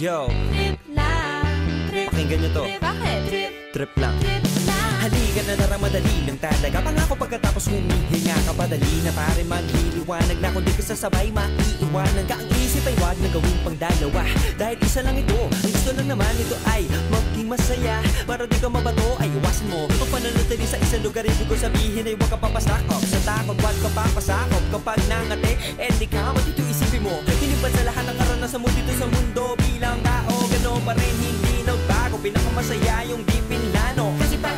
Yo, Trip lang, trip, pakinggan nyo to. trip, bakit? Trip, Trip lang. trip lang. Halika na naramadali lang talaga. Pangako pagkatapos humihinga ka padali na pare maghiliwanag na kung di ka sasabay maiiwanan ka. Ang isip ay wag na gawin pang dalawa dahil isa lang ito. Ang gusto lang naman ito ay maging masaya. Para di ka mabato ay iwasan mo ang pananatili sa isang lugar. Ibig ko sabihin ay huwag ka papasakop sa takot. Wag ka papasakop kapag nangate eh di ka matito isipin mo. Hindi ba sa lahat ng karanasan mo dito sa mundo bilang tao gano'n pa rin hindi nagbago. Pinakamasaya yung di pinlano. Kasi pag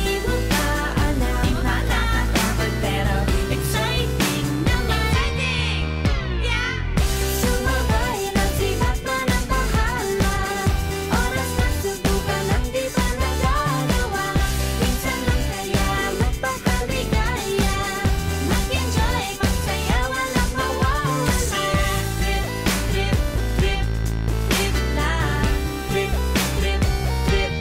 Di mo pa alam, di mo nakakatakot pero exciting naman. Exciting! Yeah! Sumabay lang si Batman ang bahala. Oras na subukan ang di pa nagagawa. Minsan lang kaya magpakaligaya. Mag-enjoy, magsaya, walang mawawala. Trip, trip, trip, trip lang. Trip, trip, trip,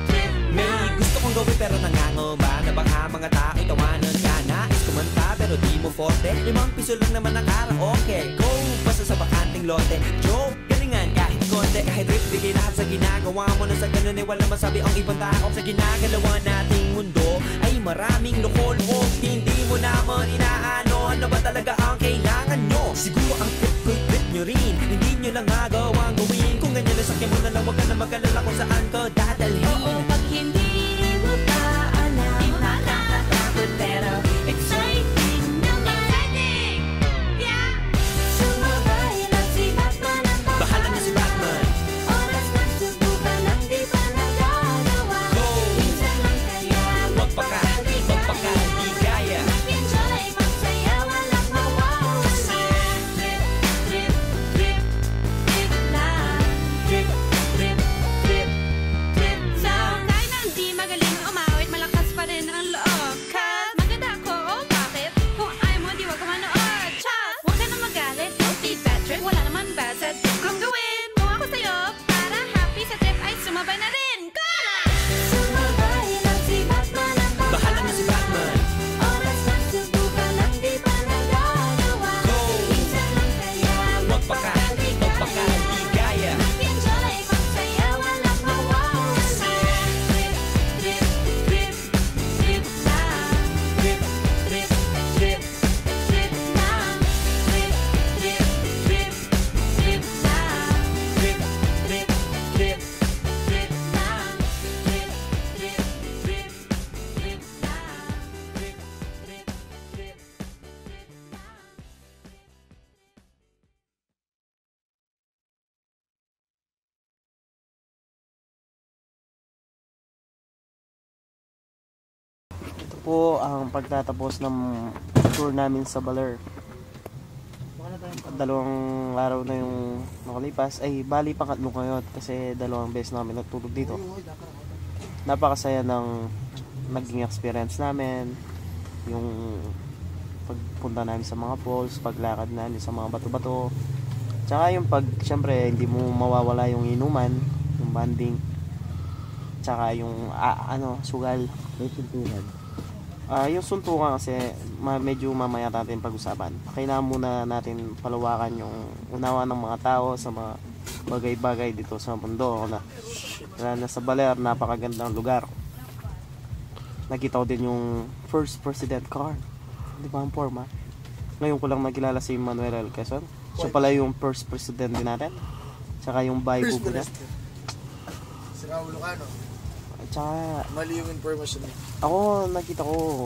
trip may lang. gusto kong gawin pero nangangamba na baka mga tao tawanan ka. Nais kumanta pero di mo forte. 5 piso lang naman ang karaoke. Go! Basta sa bakanting lote. Joke! Galingan kahit konti. Kahit rip, bigay lahat sa ginagawa mo. Na sa ganun ay wala masabi ang ibang tao. Sa ginagalawa nating mundo ay maraming loko-loko. Hindi mo naman inaano. Ano ba talaga ang kailangan nyo? Siguro ang trip nyo rin. Hindi nyo lang agawang gawin. Kung ganyan na sakyan mo na lang, wag ka na mag-alala kung saan ka dadalhin. Oo, pag hindi mo pa alam, di mo nakakatakot pero exciting naman. Exciting! Yeah! Sumabay lang si Batman ang Bahala na si Batman. oras na subukan ang di pa nagagawa. Go! Minsan lang kaya Magpakaligaya. mag-enjoy, magsaya, walang mawawala. Trip, trip, trip, trip lang. Trip, trip, trip, trip lang. Kahit na hindi magaling umawit, malakas pa rin ang loob. Cause maganda ako, oh bakit? Kung ayaw mo, di wag ka manood. Chas! Huwag ka na magalit, don't be bad trip. Wala naman bad sa trip kong gawin. Kung ako sa'yo, para happy sa trip ay sumabay na rin. Go na! Sumabay lang si Batman ang Bahala na si Batman. oras na subukan ang di pa nagagawa. Go! Minsan lang kaya Magpakaligaya. mag-enjoy, magsaya, walang mawawala. Trip, trip, trip, trip lang. Trip, trip, trip. Trip lang. Trip, trip, trip, trip lang. Trip, trip, trip. Trip lang. Trip, trip, trip, trip lang. Trip, trip, trip. Ito po ang pagtatapos ng tour namin sa Baler. Dalawang araw na yung nakalipas. Ay, bali pangatlo ngayon kasi 2 beses namin natulog dito. Napakasaya ng naging experience namin. Yung pagpunta namin sa mga falls, paglakad namin sa mga bato-bato. Tsaka yung syempre, hindi mo mawawala yung inuman, yung banding. Tsaka yung, sugal. May pintuhan. Yung suntukan kasi medyo mamaya natin pag-usapan. Kailangan muna natin palawakan yung unawa ng mga tao sa mga bagay-bagay dito sa mundo. Lalo na sa Baler, napakagandang lugar. Nakita ko din yung first president car. Di ba ang forma? Ngayon ko lang nakilala si Manuel L. Quezon. Siya pala yung first president din natin. Tsaka yung Baibu niya. Si Raul Lucano. Tsaka Mali yung information niya. ako nakita ko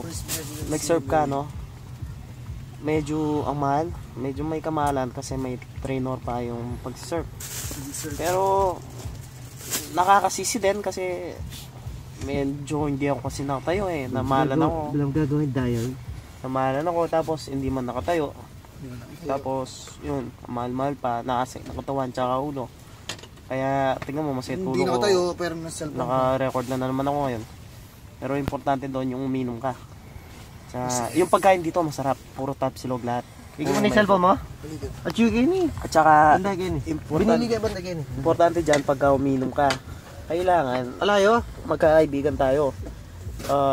nag-surf ka, no? Medyo ang mahal, medyo may kamahalan kasi may trainer pa yung pag-surf. Pero nakakasisi din kasi medyo hindi ako kasi nakatayo eh. Namahalan ako. Bilang gagawin dial. Namahalan ako tapos hindi man nakatayo. Tapos yun, mahal-mahal pa, nakatawan tsaka ulo. Kaya tingnan mo, masaya Hindi tulo ko. nakatayo pero nasa cellphone. Naka-record na naman ako ngayon. Pero importante doon yung uminom ka. Yung pagkain dito masarap, puro tapsilog lahat. Ikaw mo na yung cellphone mo? At yung gini. At saka Banda gini. importante, Binili ka banda gini. importante dyan pagka uminom ka. Kailangan, Alayo? magkakaibigan tayo.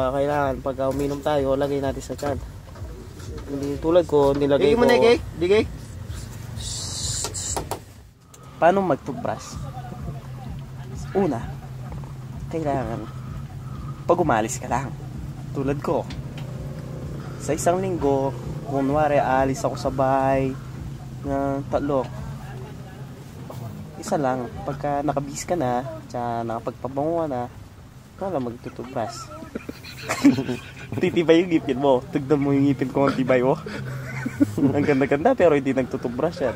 Kailangan pagka uminom tayo, lagay natin sa tiyan. Hindi tulad ko, nilagay Ikaw mo ko. na Digay? Paano mag-toothbrush? Una, kailangan pag umalis ka lang. Tulad ko, sa isang linggo, kunwari aalis ako sa bahay ng 3. Isa lang, pagka nakabis ka na, tsaka nakapagpabango ka na, wala magtutubras. Titibay yung ngipin mo. Tignan mo yung ngipin ko ang tibay mo. Ang ganda-ganda pero hindi nagtutubras yan.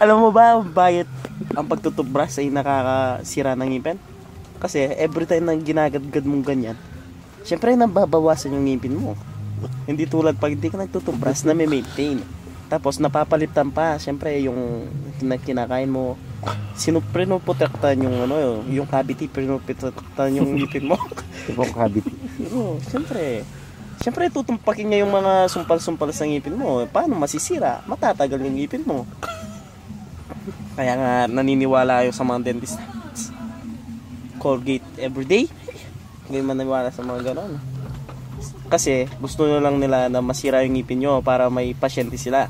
Alam mo ba bakit ang pagtutubras ay nakakasira ng ngipin? Kasi every time na ginagadgad mong ganyan, syempre nababawasan yung ngipin mo. Hindi tulad pag hindi ka nagtutubras na may maintain. Tapos napapalitan pa, syempre yung kinakain mo, pinoprotektan yung yung cavity, pinoprotektan yung ngipin mo. Ibang cavity. Oo, syempre tutumpakin niya yung mga sumpal-sumpal sa ngipin mo. Paano masisira? Matatagal yung ngipin mo. Kaya nga naniniwala yung sa mga dentist. Colgate everyday. Hindi man naniwala sa mga gano'n. Kasi gusto na lang nila na masira yung ngipin nyo para may pasyente sila.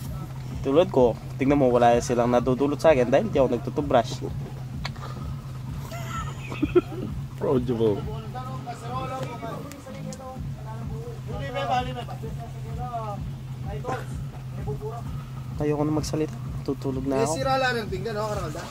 Tulad ko, tingnan mo, wala silang nadudulot sa akin dahil di ako nagtutubrush. Proud mo. Ayoko na magsalita. Tutulog na ako. Sira lang ng tingnan, no, Arnalda?